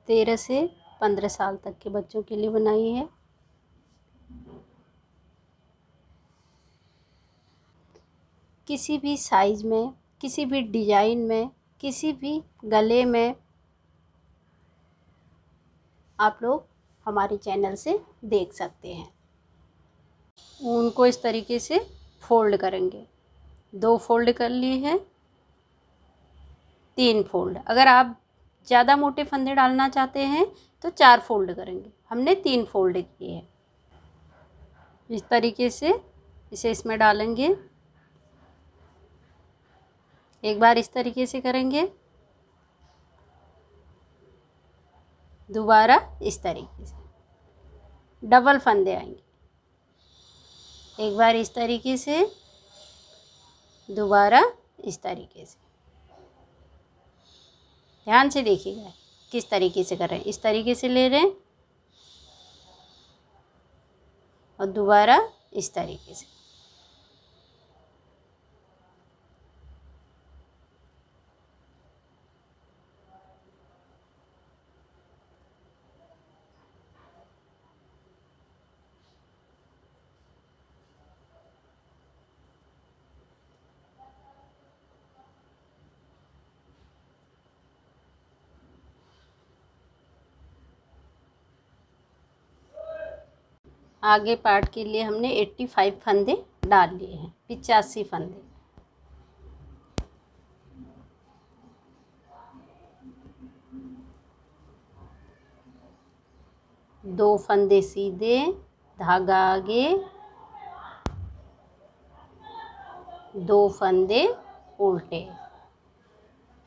13 से 15 साल तक के बच्चों के लिए बनाई है। किसी भी साइज में, किसी भी डिजाइन में, किसी भी गले में आप लोग हमारे चैनल से देख सकते हैं। ऊन को इस तरीके से फोल्ड करेंगे। 2 फोल्ड कर लिए हैं, 3 फोल्ड। अगर आप ज़्यादा मोटे फंदे डालना चाहते हैं तो 4 फोल्ड करेंगे। हमने 3 फोल्ड किए हैं। इस तरीके से इसे इसमें डालेंगे। एक बार इस तरीके से करेंगे, दोबारा इस तरीके से डबल फंदे आएंगे। एक बार इस तरीके से, दोबारा इस तरीके से। ध्यान से देखिएगा किस तरीके से कर रहे हैं। इस तरीके से ले रहे हैं और दोबारा इस तरीके से। आगे पार्ट के लिए हमने 85 फंदे डाल लिए हैं, 85 फंदे। दो फंदे सीधे, धागा आगे, 2 फंदे उल्टे,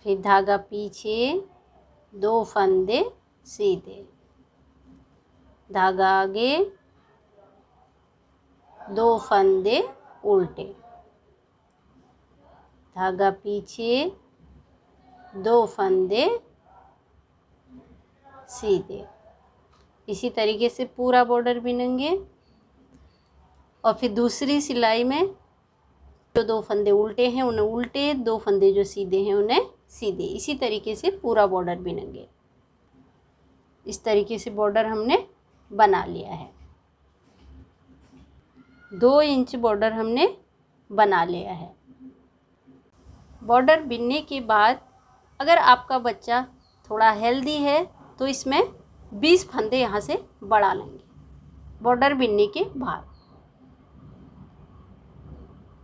फिर धागा पीछे, 2 फंदे सीधे, धागा आगे, 2 फंदे उल्टे, धागा पीछे, 2 फंदे सीधे। इसी तरीके से पूरा बॉर्डर बिनेंगे। और फिर दूसरी सिलाई में जो 2 फंदे उल्टे हैं उन्हें उल्टे, 2 फंदे जो सीधे हैं उन्हें सीधे। इसी तरीके से पूरा बॉर्डर बिनेंगे। इस तरीके से बॉर्डर हमने बना लिया है। 2 इंच बॉर्डर हमने बना लिया है। बॉर्डर बिनने के बाद अगर आपका बच्चा थोड़ा हेल्दी है तो इसमें 20 फंदे यहाँ से बढ़ा लेंगे बॉर्डर बिनने के बाद।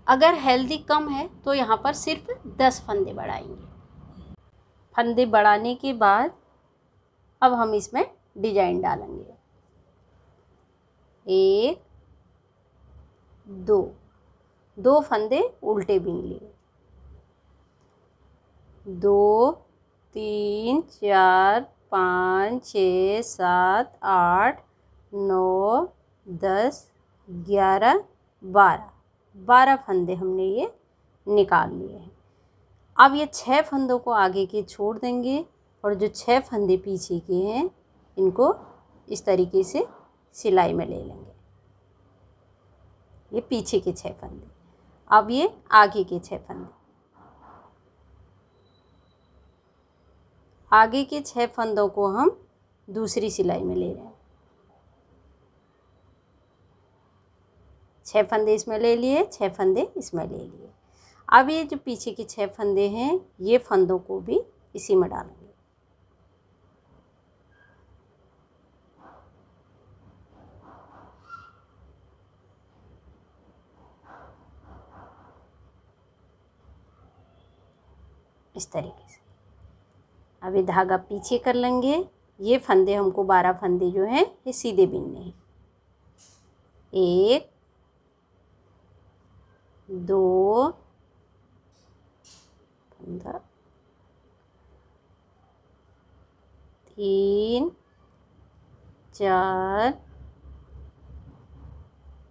अगर हेल्दी कम है तो यहाँ पर सिर्फ 10 फंदे बढ़ाएंगे। फंदे बढ़ाने के बाद अब हम इसमें डिजाइन डालेंगे। 1 2 फंदे उल्टे बिन लिए, 2 3 4 5 6 7 8 9 10 11 12 फंदे हमने ये निकाल लिए हैं। अब ये 6 फंदों को आगे के छोड़ देंगे और जो 6 फंदे पीछे के हैं इनको इस तरीके से सिलाई में ले लेंगे। ये पीछे के 6 फंदे। अब ये आगे के 6 फंदे। आगे के 6 फंदों को हम दूसरी सिलाई में ले रहे हैं। 6 फंदे इसमें ले लिए, 6 फंदे इसमें ले लिए। अब ये जो पीछे के 6 फंदे हैं ये फंदों को भी इसी में डालेंगे। इस तरीके से। अब ये धागा पीछे कर लेंगे। ये फंदे हमको 12 फंदे जो हैं ये सीधे बिनने हैं। 1 2 15 3 4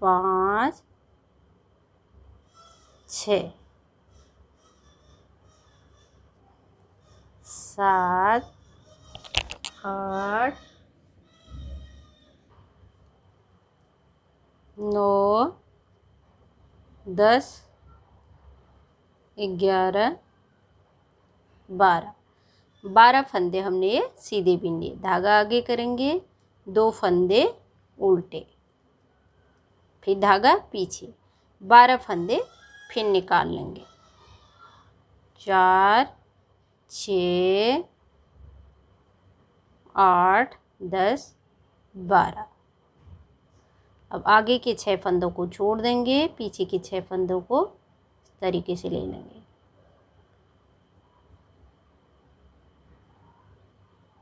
5 6 7 8 9 10 11 12। 12 फंदे हमने ये सीधे बिन लिए। धागा आगे करेंगे, 2 फंदे उल्टे, फिर धागा पीछे, 12 फंदे फिर निकाल लेंगे। 4 6 8 10 12। अब आगे के 6 फंदों को छोड़ देंगे, पीछे के 6 फंदों को इस तरीके से ले लेंगे।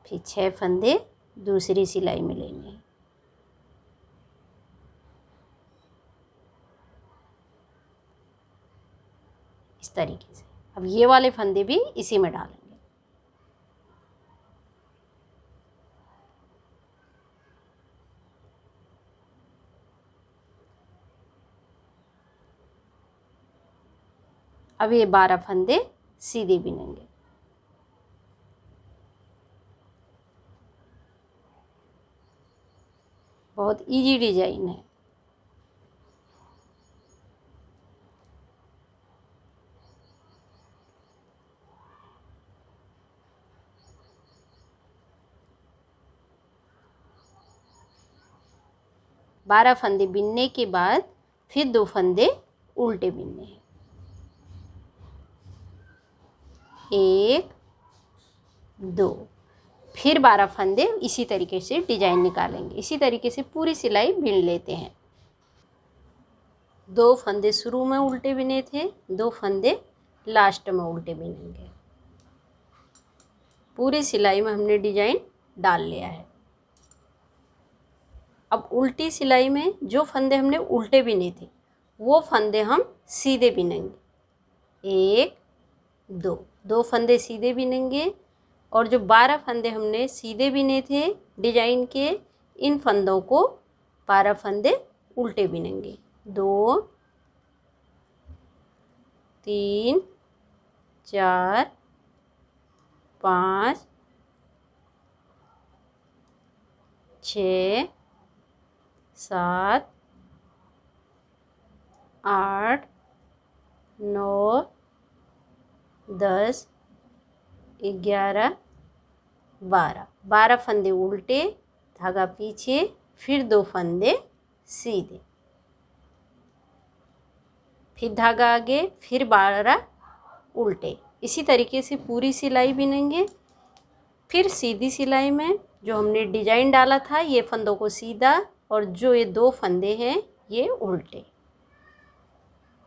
फिर 6 फंदे दूसरी सिलाई में लेंगे। इस तरीके से। अब ये वाले फंदे भी इसी में डालेंगे। अब ये 12 फंदे सीधे बिनेंगे। बहुत इजी डिजाइन है। बारह फंदे बिनने के बाद फिर 2 फंदे उल्टे बिनने हैं। 1 2, फिर 12 फंदे इसी तरीके से डिजाइन निकालेंगे। इसी तरीके से पूरी सिलाई बिन लेते हैं। 2 फंदे शुरू में उल्टे बिने थे, 2 फंदे लास्ट में उल्टे बिनेंगे। पूरी सिलाई में हमने डिजाइन डाल लिया है। अब उल्टी सिलाई में जो फंदे हमने उल्टे बिने थे वो फंदे हम सीधे बिनेंगे। 1 2, 2 फंदे सीधे बिनेंगे और जो 12 फंदे हमने सीधे बिने थे डिजाइन के, इन फंदों को 12 फंदे उल्टे बिनेंगे। 2 3 4 5 6 7 8 9 10 11 12। 12 फंदे उल्टे, धागा पीछे, फिर 2 फंदे सीधे, फिर धागा आगे, फिर 12 उल्टे। इसी तरीके से पूरी सिलाई बिनेंगे। फिर सीधी सिलाई में जो हमने डिजाइन डाला था ये फंदों को सीधा, और जो ये 2 फंदे हैं ये उल्टे।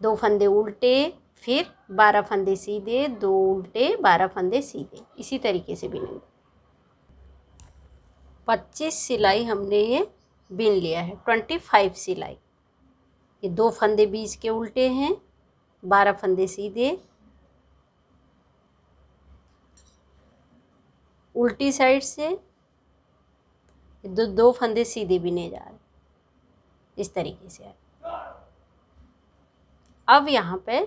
2 फंदे उल्टे, फिर 12 फंदे सीधे, 2 उल्टे, 12 फंदे सीधे। इसी तरीके से बिनेंगे। 25 सिलाई हमने ये बिन लिया है। 25 सिलाई। ये 2 फंदे बीच के उल्टे हैं, 12 फंदे सीधे, उल्टी साइड से 2 फंदे सीधे बिने जा रहे, इस तरीके से। अब यहाँ पे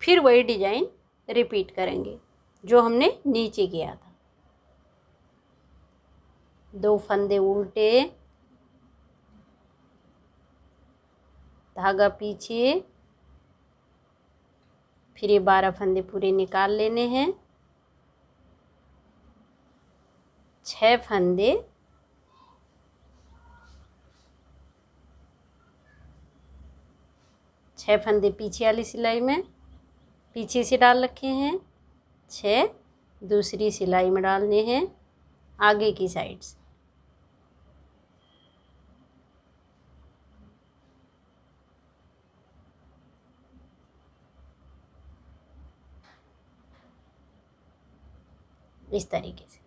फिर वही डिजाइन रिपीट करेंगे जो हमने नीचे किया था। 2 फंदे उल्टे, धागा पीछे, फिर ये 12 फंदे पूरे निकाल लेने हैं। 6 फंदे पीछे वाली सिलाई में पीछे से डाल रखे हैं, 6 दूसरी सिलाई में डालने हैं आगे की साइड से। इस तरीके से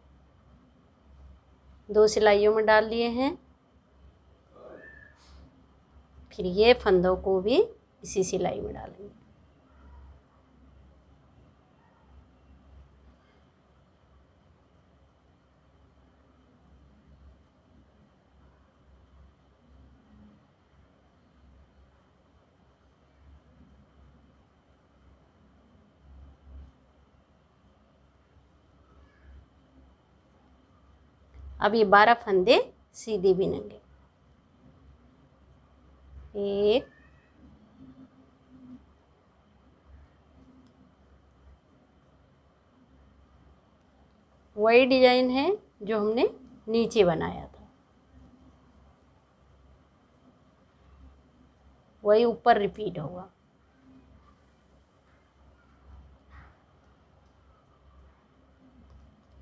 2 सिलाइयों में डाल लिए हैं। फिर ये फंदों को भी इसी सिलाई में डालेंगे। अब ये 12 फंदे सीधे बिनेंगे। 1 वही डिजाइन है जो हमने नीचे बनाया था, वही ऊपर रिपीट होगा।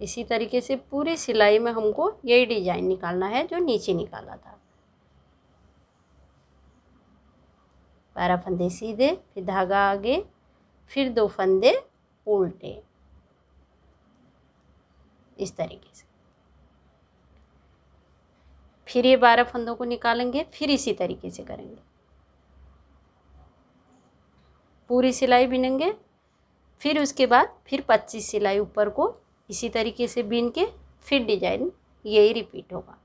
इसी तरीके से पूरी सिलाई में हमको यही डिजाइन निकालना है जो नीचे निकाला था। 12 फंदे सीधे, फिर धागा आगे, फिर 2 फंदे उल्टे, इस तरीके से। फिर ये 12 फंदों को निकालेंगे, फिर इसी तरीके से करेंगे, पूरी सिलाई बिनेंगे। फिर उसके बाद फिर 25 सिलाई ऊपर को इसी तरीके से बीन के फिर डिजाइन यही रिपीट होगा।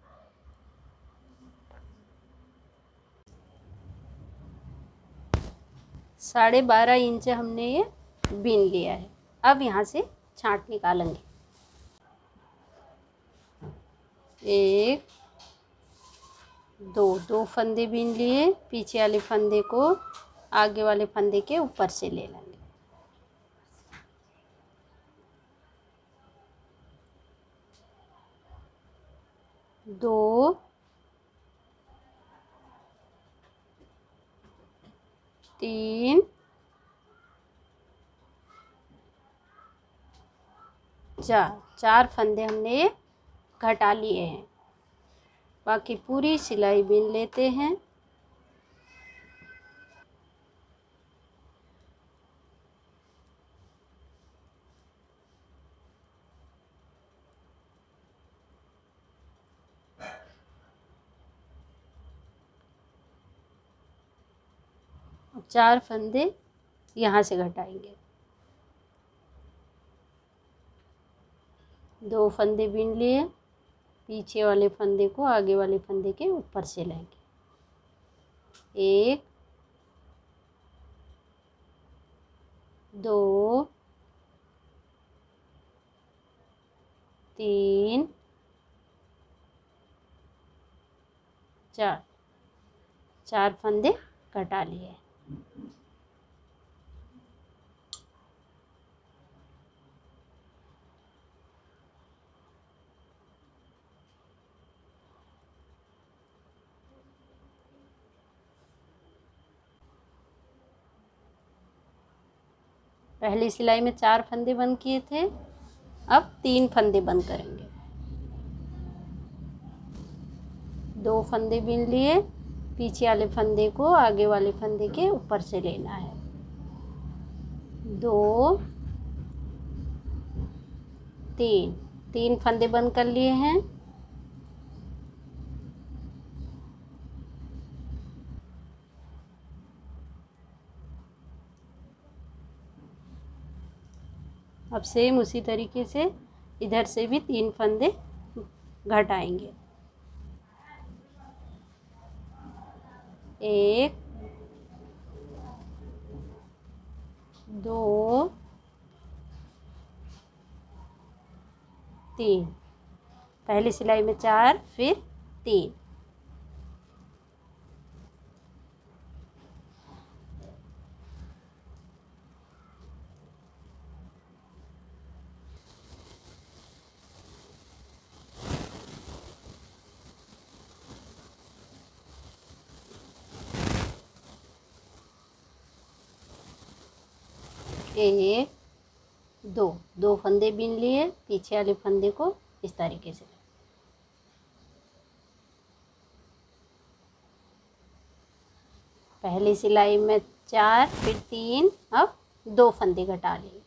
साढ़े 12 इंच हमने ये बीन लिया है। अब यहाँ से छांट निकालेंगे। 1 2 फंदे बीन लिए, पीछे वाले फंदे को आगे वाले फंदे के ऊपर से ले लेंगे। 2 3 4 फंदे हमने ये घटा लिए हैं। बाकी पूरी सिलाई बीन लेते हैं। अब 4 फंदे यहाँ से घटाएंगे। 2 फंदे बीन लिए, पीछे वाले फंदे को आगे वाले फंदे के ऊपर से लेंगे। 1 2 3 4 फंदे घटा लिए। पहली सिलाई में 4 फंदे बंद किए थे, अब 3 फंदे बंद करेंगे। 2 फंदे बीन लिए, पीछे वाले फंदे को आगे वाले फंदे के ऊपर से लेना है। 2 3 फंदे बंद कर लिए हैं। अब सेम उसी तरीके से इधर से भी 3 फंदे घटाएंगे। 1 2 3, पहली सिलाई में 4 फिर 3। एक 2 फंदे बीन लिए, पीछे वाले फंदे को इस तरीके से। पहली सिलाई में 4 फिर 3, अब 2 फंदे घटा लिए।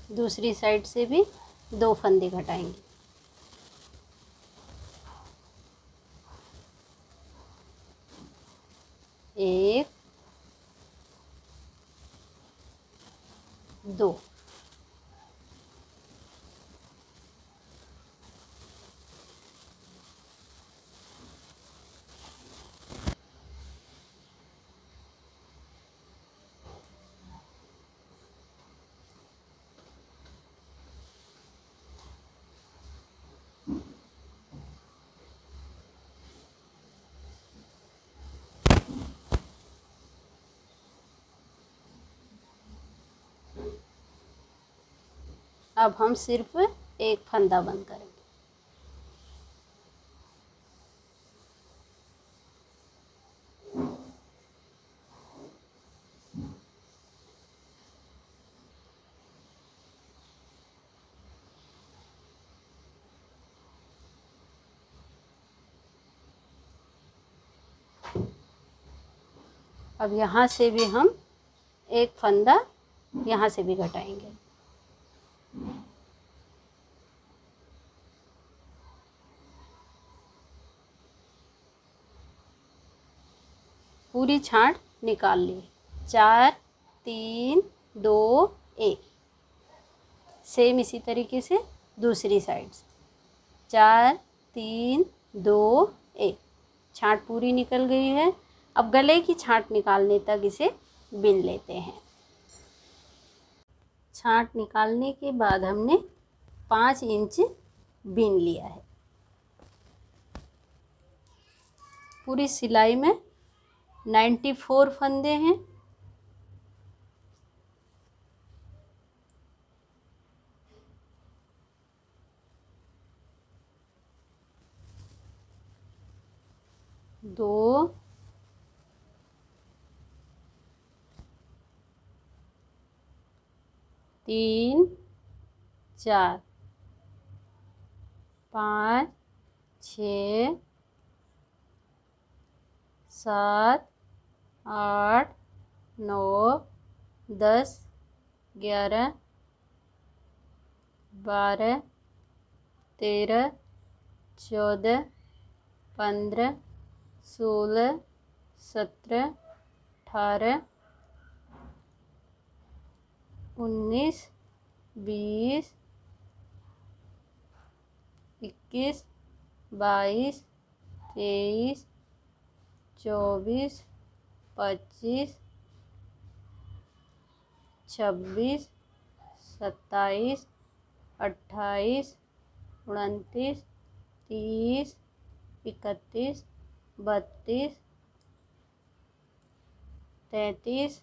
दूसरी साइड से भी 2 फंदे घटाएंगे। एक 2, अब हम सिर्फ एक फंदा बंद करेंगे। अब यहाँ से भी हम एक फंदा यहाँ से भी घटाएंगे। पूरी छांट निकाल ली। 4 3 2 1। सेम इसी तरीके से दूसरी साइड से 4 3 2 1। छांट पूरी निकल गई है। अब गले की छांट निकालने तक इसे बिन लेते हैं। छांट निकालने के बाद हमने 5 इंच बिन लिया है। पूरी सिलाई में 94 फंदे हैं। दो, तीन, 4, 5, 6, 7, 8, 9, 10, 11, 12, 13, 14, 15, 16, 17, 18, 19, 20, 21, 22, 23, 24, 25, 26, 27, 28, 29, 30, 31, 32, 33,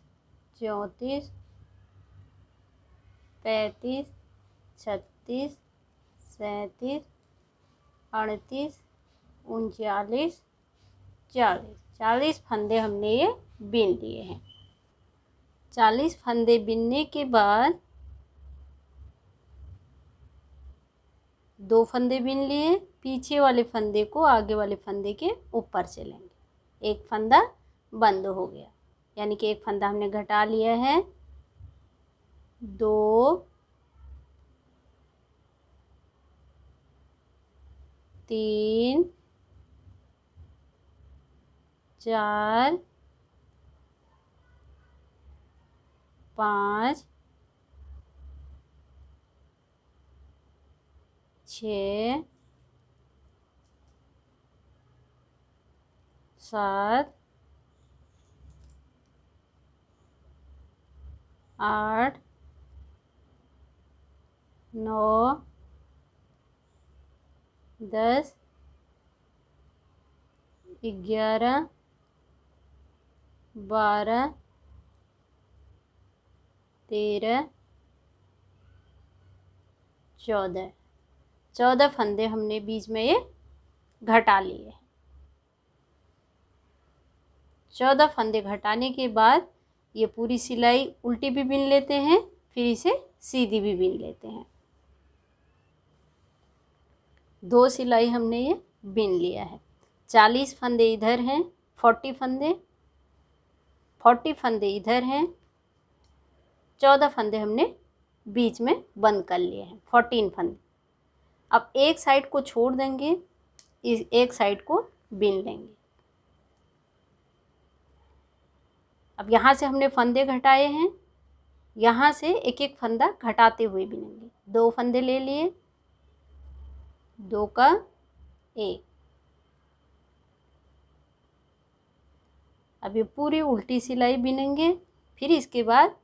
34, 35, 36, 37, 38, 39, 40 फंदे हमने ये बिन लिए हैं। 40 फंदे बिनने के बाद 2 फंदे बिन लिए। पीछे वाले फंदे को आगे वाले फंदे के ऊपर चलेंगे। एक फंदा बंद हो गया, यानी कि एक फंदा हमने घटा लिया है। 2, 3, 4, 5, 6, 7, 8, 9, 10, 11, 12, 13, 14 फंदे हमने बीच में ये घटा लिए। 14 फंदे घटाने के बाद ये पूरी सिलाई उल्टी भी बिन लेते हैं, फिर इसे सीधी भी बिन लेते हैं। 2 सिलाई हमने ये बिन लिया है। 40 फंदे इधर हैं, 40 फंदे इधर हैं। 14 फंदे हमने बीच में बंद कर लिए हैं, 14 फंदे। अब एक साइड को छोड़ देंगे, इस एक साइड को बिन लेंगे। अब यहाँ से हमने फंदे घटाए हैं, यहाँ से एक एक फंदा घटाते हुए बिनेंगे। 2 फंदे ले लिए, 2 का 1। अब ये पूरी उल्टी सिलाई बिनेंगे, फिर इसके बाद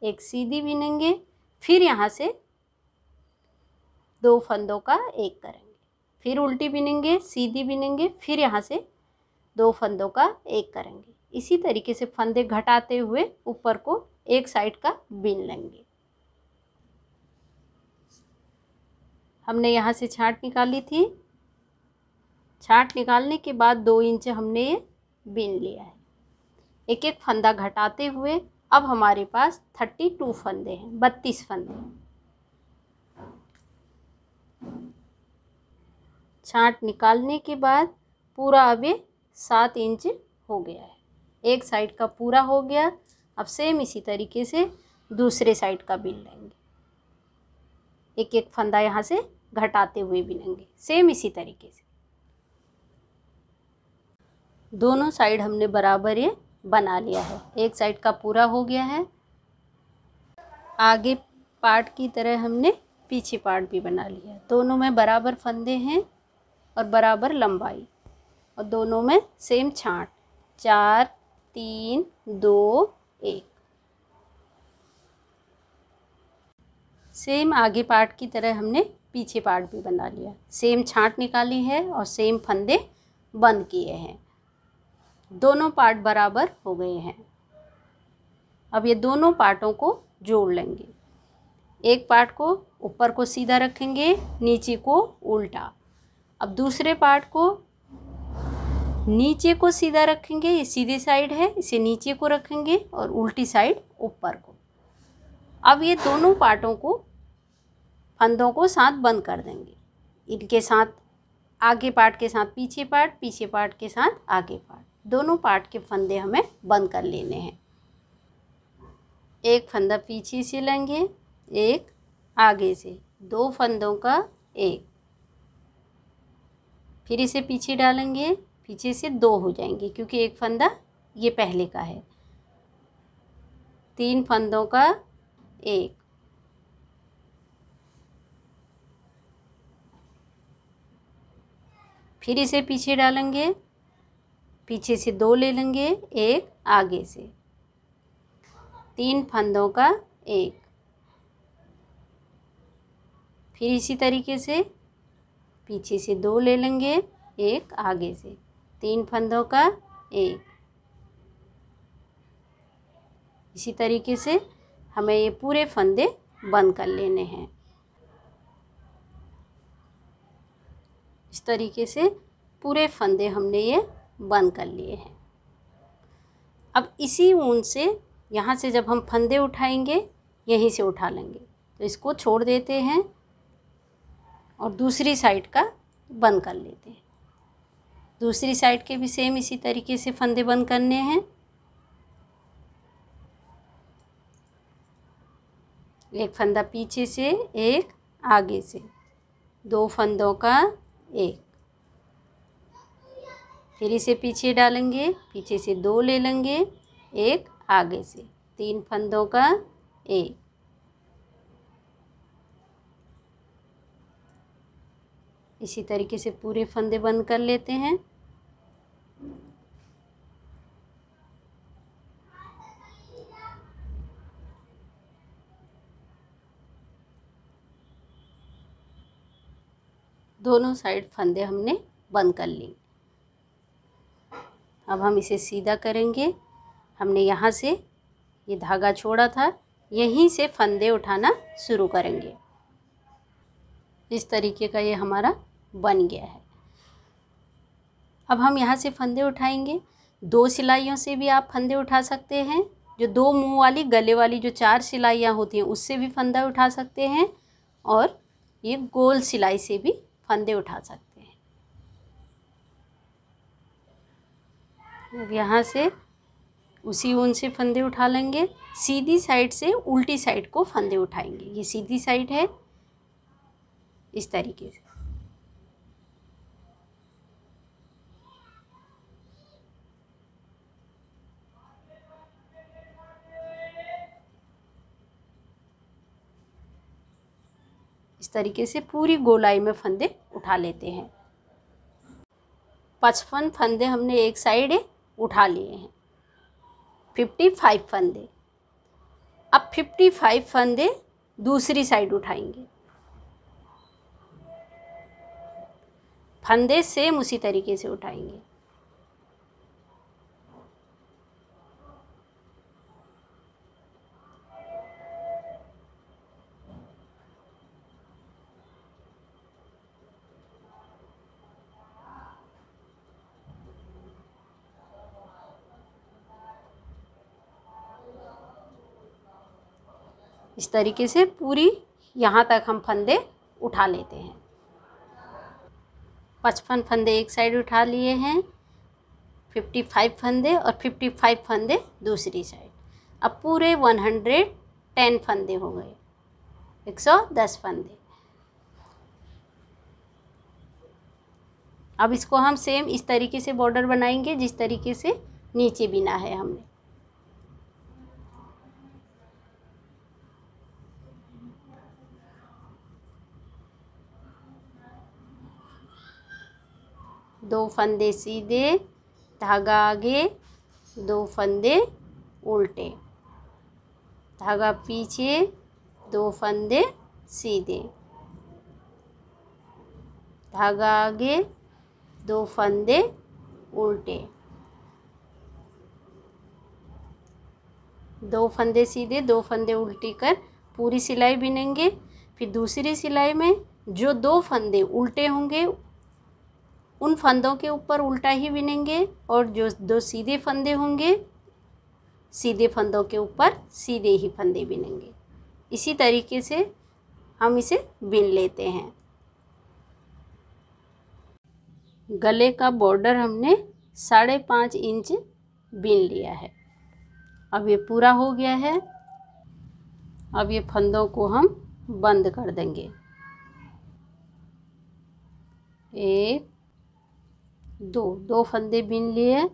एक सीधी बिनेंगे, फिर यहाँ से 2 फंदों का 1 करेंगे, फिर उल्टी बिनेंगे, सीधी बिनेंगे, फिर यहाँ से 2 फंदों का 1 करेंगे। इसी तरीके से फंदे घटाते हुए ऊपर को एक साइड का बिन लेंगे। हमने यहाँ से छांट निकाली थी। छांट निकालने के बाद 2 इंच हमने ये बीन लिया है। एक एक फंदा घटाते हुए अब हमारे पास 32 फंदे हैं, 32 फंदे। छांट निकालने के बाद पूरा अब ये 7 इंच हो गया है। एक साइड का पूरा हो गया। अब सेम इसी तरीके से दूसरे साइड का बिन लेंगे। एक एक फंदा यहाँ से घटाते हुए बिनेंगे, सेम इसी तरीके से। दोनों साइड हमने बराबर ये बना लिया है। एक साइड का पूरा हो गया है। आगे पार्ट की तरह हमने पीछे पार्ट भी बना लिया। दोनों में बराबर फंदे हैं और बराबर लंबाई, और दोनों में सेम छांट। 4 3 2 1। सेम आगे पार्ट की तरह हमने पीछे पार्ट भी बना लिया। सेम छांट निकाली है और सेम फंदे बंद किए हैं। दोनों पार्ट बराबर हो गए हैं। अब ये दोनों पार्टों को जोड़ लेंगे। एक पार्ट को ऊपर को सीधा रखेंगे, नीचे को उल्टा। अब दूसरे पार्ट को नीचे को सीधा रखेंगे, ये सीधी साइड है, इसे नीचे को रखेंगे और उल्टी साइड ऊपर को। अब ये दोनों पार्टों को फंदों को साथ बंद कर देंगे। इनके साथ आगे पार्ट के साथ पीछे पार्ट, पीछे पार्ट के साथ आगे पार्ट, दोनों पार्ट के फंदे हमें बंद कर लेने हैं। एक फंदा पीछे से लेंगे, एक आगे से, 2 फंदों का एक, फिर इसे पीछे डालेंगे, पीछे से 2 हो जाएंगे क्योंकि एक फंदा ये पहले का है। 3 फंदों का एक, फिर इसे पीछे डालेंगे, पीछे से 2 ले लेंगे, एक आगे से, 3 फंदों का एक, फिर इसी तरीके से पीछे से 2 ले लेंगे, एक आगे से, 3 फंदों का एक। इसी तरीके से हमें ये पूरे फंदे बंद कर लेने हैं। इस तरीके से पूरे फंदे हमने ये बंद कर लिए हैं। अब इसी ऊन से यहाँ से जब हम फंदे उठाएंगे, यहीं से उठा लेंगे। तो इसको छोड़ देते हैं और दूसरी साइड का बंद कर लेते हैं। दूसरी साइड के भी सेम इसी तरीके से फंदे बंद करने हैं। एक फंदा पीछे से, एक आगे से, 2 फंदों का एक, फिर इसे पीछे डालेंगे, पीछे से 2 ले लेंगे, एक आगे से, 3 फंदों का एक। इसी तरीके से पूरे फंदे बंद कर लेते हैं। दोनों साइड फंदे हमने बंद कर लिए। अब हम इसे सीधा करेंगे। हमने यहाँ से ये धागा छोड़ा था, यहीं से फंदे उठाना शुरू करेंगे। इस तरीके का ये हमारा बन गया है। अब हम यहाँ से फंदे उठाएंगे। 2 सिलाइयों से भी आप फंदे उठा सकते हैं। जो 2 मुंह वाली गले वाली जो 4 सिलाइयाँ होती हैं उससे भी फंदा उठा सकते हैं, और ये गोल सिलाई से भी फंदे उठा सकते हैं। अब यहाँ से उसी ऊन से फंदे उठा लेंगे। सीधी साइड से उल्टी साइड को फंदे उठाएंगे। ये सीधी साइड है, इस तरीके से। इस तरीके से पूरी गोलाई में फंदे उठा लेते हैं। 55 फंदे हमने एक साइड उठा लिए हैं। 55 फंदे। अब 55 फंदे दूसरी साइड उठाएंगे। फंदे सेम उसी तरीके से उठाएंगे। इस तरीके से पूरी यहाँ तक हम फंदे उठा लेते हैं। 55 फंदे एक साइड उठा लिए हैं, 55 फंदे और 55 फंदे दूसरी साइड। अब पूरे 110 फंदे हो गए, 110 फंदे। अब इसको हम सेम इस तरीके से बॉर्डर बनाएंगे जिस तरीके से नीचे बिना है हमने। दो फंदे सीधे, धागा आगे, दो फंदे उल्टे, धागा पीछे, दो फंदे सीधे, धागा आगे, दो फंदे उल्टे, दो फंदे सीधे, दो फंदे उल्टी कर पूरी सिलाई बिनेंगे। फिर दूसरी सिलाई में जो दो फंदे उल्टे होंगे उन फंदों के ऊपर उल्टा ही बिनेंगे, और जो दो सीधे फंदे होंगे सीधे फंदों के ऊपर सीधे ही फंदे बिनेंगे। इसी तरीके से हम इसे बिन लेते हैं। गले का बॉर्डर हमने 5.5 इंच बिन लिया है। अब ये पूरा हो गया है। अब ये फंदों को हम बंद कर देंगे। एक, दो फंदे बिन लिए,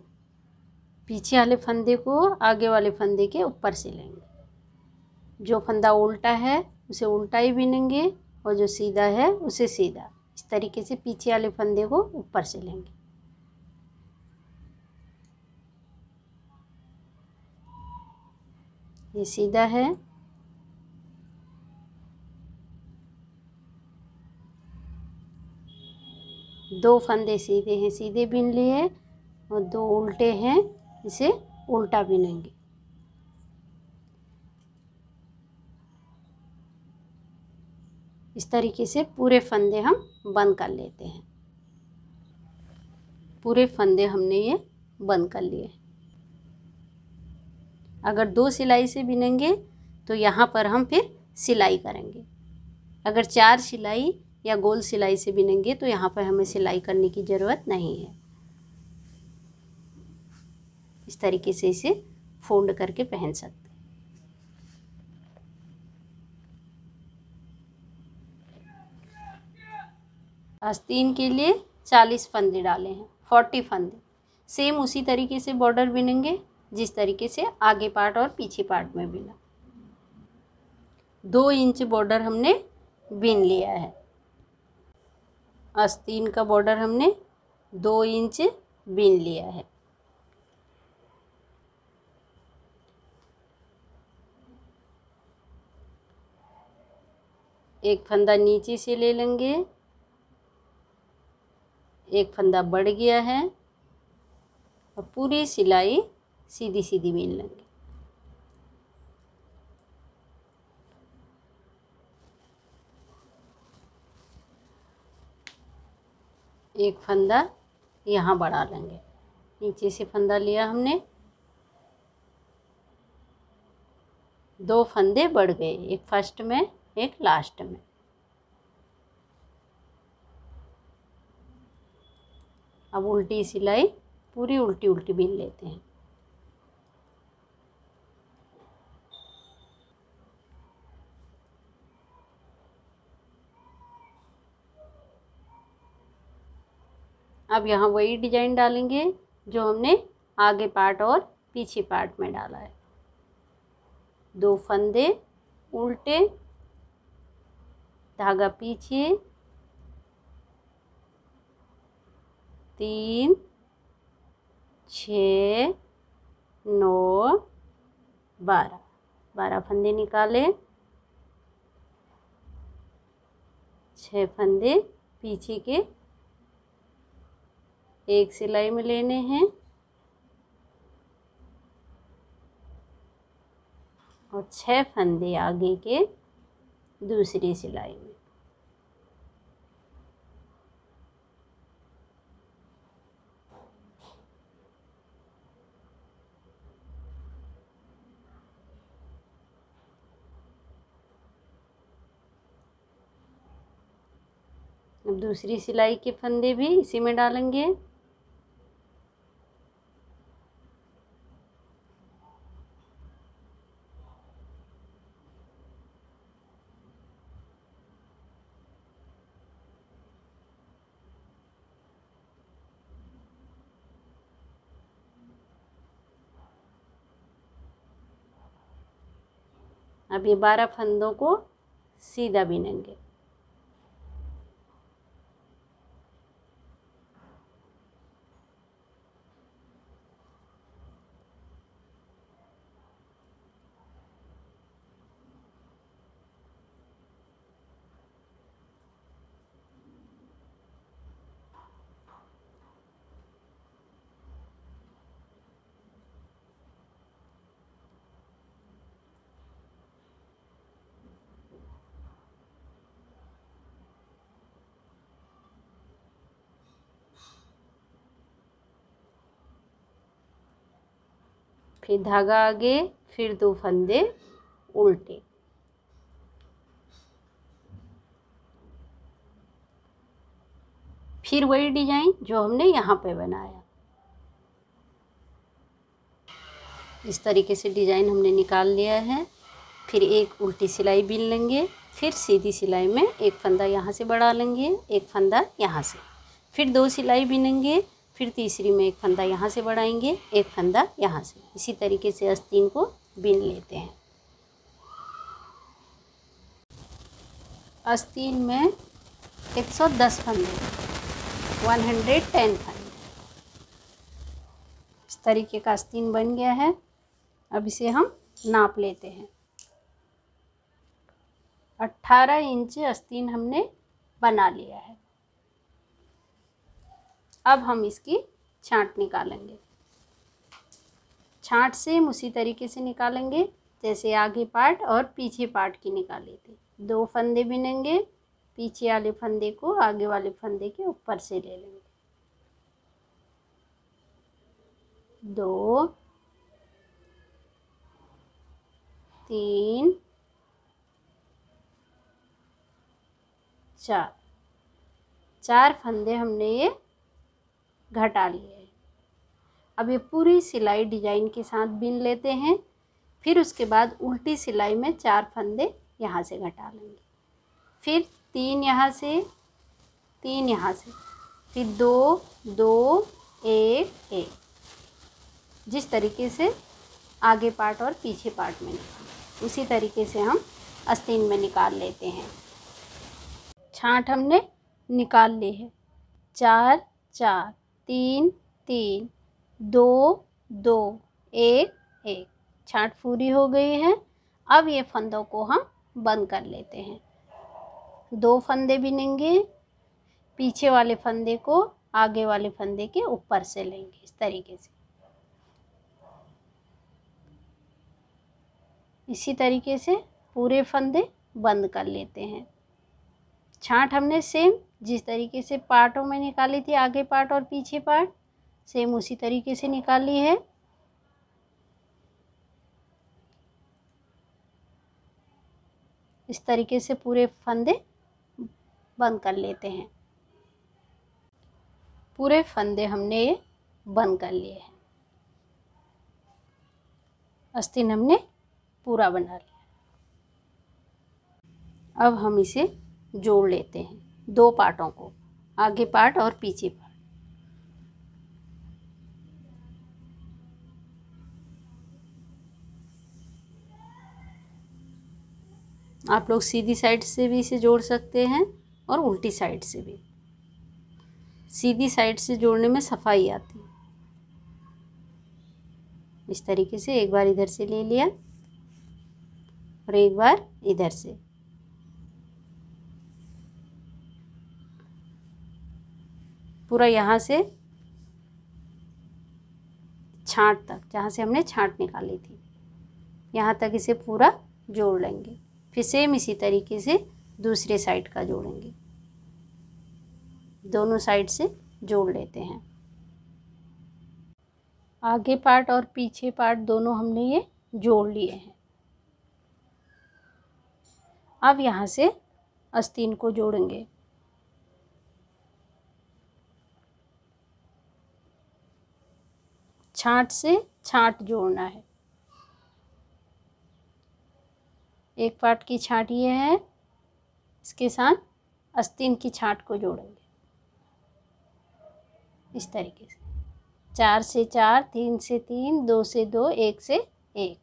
पीछे वाले फंदे को आगे वाले फंदे के ऊपर से लेंगे। जो फंदा उल्टा है उसे उल्टा ही बिनेंगे और जो सीधा है उसे सीधा। इस तरीके से पीछे वाले फंदे को ऊपर से लेंगे। ये सीधा है, दो फंदे सीधे हैं, सीधे बिन लिए, और दो उल्टे हैं, इसे उल्टा बिनेंगे। इस तरीके से पूरे फंदे हम बंद कर लेते हैं। पूरे फंदे हमने ये बंद कर लिए। अगर दो सिलाई से बिनेंगे तो यहाँ पर हम फिर सिलाई करेंगे। अगर 4 सिलाई या गोल सिलाई से बिनेंगे तो यहाँ पर हमें सिलाई करने की ज़रूरत नहीं है। इस तरीके से इसे फोल्ड करके पहन सकते हैं। आस्तीन के लिए 40 फंदे डाले हैं, 40 फंदे। सेम उसी तरीके से बॉर्डर बिनेंगे जिस तरीके से आगे पार्ट और पीछे पार्ट में बिना। 2 इंच बॉर्डर हमने बिन लिया है। आस्तीन का बॉर्डर हमने 2 इंच बिन लिया है। एक फंदा नीचे से ले लेंगे, एक फंदा बढ़ गया है, और पूरी सिलाई सीधी सीधी बिन लेंगे। एक फंदा यहाँ बढ़ा लेंगे। नीचे से फंदा लिया हमने, 2 फंदे बढ़ गए, एक फर्स्ट में एक लास्ट में। अब उल्टी सिलाई पूरी उल्टी उल्टी बिन लेते हैं। अब यहाँ वही डिजाइन डालेंगे जो हमने आगे पार्ट और पीछे पार्ट में डाला है। 2 फंदे उल्टे, धागा पीछे, 3, 6, 9, 12 फंदे निकाले, 6 फंदे पीछे के एक सिलाई में लेने हैं, और 6 फंदे आगे के दूसरी सिलाई में। अब दूसरी सिलाई के फंदे भी इसी में डालेंगे। अब ये 12 फंदों को सीधा बिनेंगे। फिर धागा आगे, फिर 2 फंदे उल्टे। फिर वही डिजाइन जो हमने यहाँ पे बनाया। इस तरीके से डिजाइन हमने निकाल लिया है। फिर एक उल्टी सिलाई बिन लेंगे, फिर सीधी सिलाई में एक फंदा यहाँ से बढ़ा लेंगे, एक फंदा यहाँ से, फिर 2 सिलाई बिनेंगे, फिर तीसरी में एक फंदा यहाँ से बढ़ाएंगे, एक फंदा यहाँ से। इसी तरीके से आस्तीन को बिन लेते हैं। आस्तीन में 110 फंदे, 110 फंदे। इस तरीके का आस्तीन बन गया है। अब इसे हम नाप लेते हैं। 18 इंच आस्तीन हमने बना लिया है। अब हम इसकी छांट निकालेंगे। छांट सेम उसी तरीके से निकालेंगे जैसे आगे पार्ट और पीछे पार्ट की निकाली थी। 2 फंदे बिनेंगे, पीछे वाले फंदे को आगे वाले फंदे के ऊपर से ले लेंगे। 2 3 4 फंदे हमने ये घटा लिए हैं। अब ये पूरी सिलाई डिजाइन के साथ बिन लेते हैं। फिर उसके बाद उल्टी सिलाई में 4 फंदे यहाँ से घटा लेंगे, फिर 3 यहाँ से, 3 यहाँ से, फिर 2 2 1 1। जिस तरीके से आगे पार्ट और पीछे पार्ट में निकाल, उसी तरीके से हम आस्तीन में निकाल लेते हैं। छांट हमने निकाल ली है। 4 4 3 3 2 2 1 1। छांट पूरी हो गई है। अब ये फंदों को हम बंद कर लेते हैं। 2 फंदे बिनेंगे, पीछे वाले फंदे को आगे वाले फंदे के ऊपर से लेंगे। इस तरीके से, इसी तरीके से पूरे फंदे बंद कर लेते हैं। छांट हमने सेम जिस तरीके से पार्टों में निकाली थी, आगे पार्ट और पीछे पार्ट, सेम उसी तरीके से निकाली है। इस तरीके से पूरे फंदे बंद कर लेते हैं। पूरे फंदे हमने ये बंद कर लिए हैं। आस्तीन हमने पूरा बना लिया। अब हम इसे जोड़ लेते हैं, 2 पार्टों को, आगे पार्ट और पीछे पार्ट। आप लोग सीधी साइड से भी इसे जोड़ सकते हैं और उल्टी साइड से भी। सीधी साइड से जोड़ने में सफाई आती है। इस तरीके से एक बार इधर से ले लिया और एक बार इधर से। पूरा यहाँ से छांट तक, जहाँ से हमने छांट निकाली थी, यहाँ तक इसे पूरा जोड़ लेंगे। फिर सेम इसी तरीके से दूसरे साइड का जोड़ेंगे। दोनों साइड से जोड़ लेते हैं। आगे पार्ट और पीछे पार्ट दोनों हमने ये जोड़ लिए हैं। अब यहाँ से आस्तीन को जोड़ेंगे। छांट से छांट जोड़ना है। एक पार्ट की छांट ये है, इसके साथ आस्तीन की छांट को जोड़ेंगे इस तरीके से। 4 से 4, 3 से 3, 2 से 2, 1 से 1।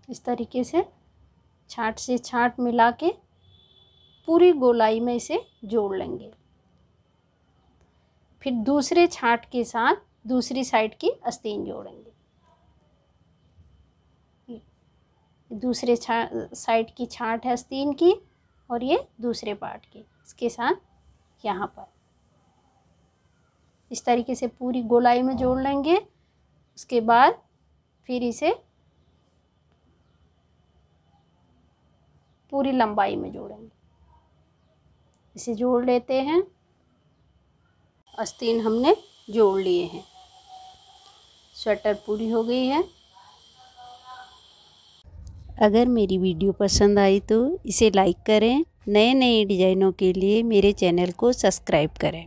इस तरीके से छांट से छांट मिला के पूरी गोलाई में इसे जोड़ लेंगे। फिर दूसरे छांट के साथ दूसरी साइड की आस्तीन जोड़ेंगे। दूसरे साइड की छांट है आस्तीन की और ये दूसरे पार्ट की, इसके साथ यहाँ पर इस तरीके से पूरी गोलाई में जोड़ लेंगे। उसके बाद फिर इसे पूरी लंबाई में जोड़ेंगे। इसे जोड़ लेते हैं। आस्तीन हमने जोड़ लिए हैं। स्वेटर पूरी हो गई है। अगर मेरी वीडियो पसंद आई तो इसे लाइक करें। नए नए डिज़ाइनों के लिए मेरे चैनल को सब्सक्राइब करें।